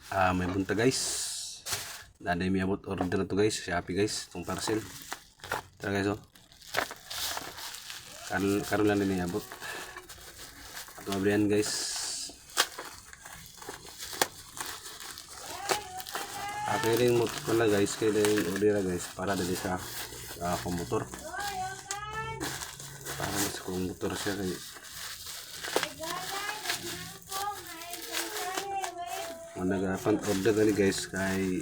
May bunta guys. Nanay may abot order na to guys. Shopee guys. Itong parcel. Tara guys oh. Karon lang din abot. Ato abrihan guys. Kaya rin mo pala guys. Kaya rin order guys. Para dali sa motor. Para sa motor siya kay nag-front order na ni guys kay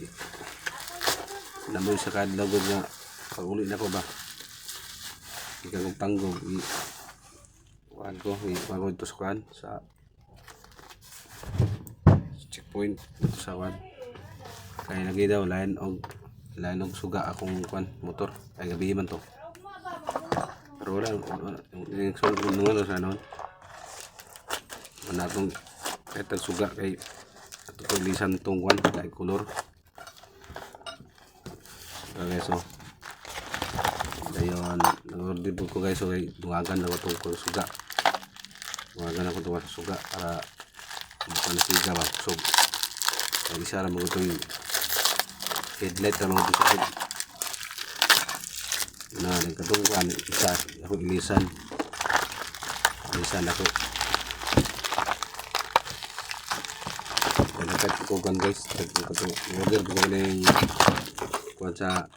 naman sa kadlagod nga pag-uli na ko ba ikagong panggog i-kuhan ko i-pagod to sa kuhan sa checkpoint ito sa kuhan kaya lagi daw lain og suga akong kuhan motor kaya gabi man to pero wala yung solve ko nung ano sa noon wala akong kahit suga kay ito lisan tong kuhan kay color okay so dayon nag-order ko guys so dungagan na ko itong suga dungagan ako itong suga para mapanasiga ba so kaya isa lang mga itong headlight na mga ito na nagkatungkuhan isa ako ilisan ako dapat ko kan guys order ko na yung kuhan sa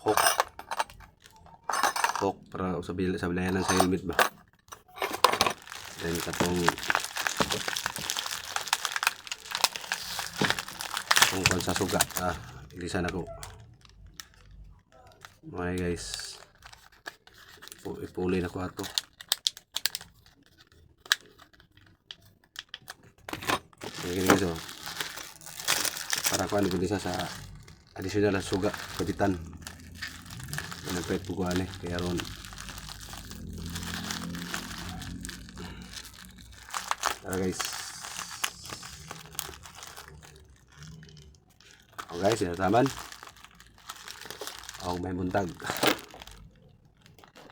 hook para sa bilayan sa helmet ba then katong kuhan sa suga ilisan ako okay guys ipuli na ko ato okay guys oh para kuhan ko sa additional na suga kapitan nagpahit po kuhan kaya ron tara guys o guys sinataman o may buntag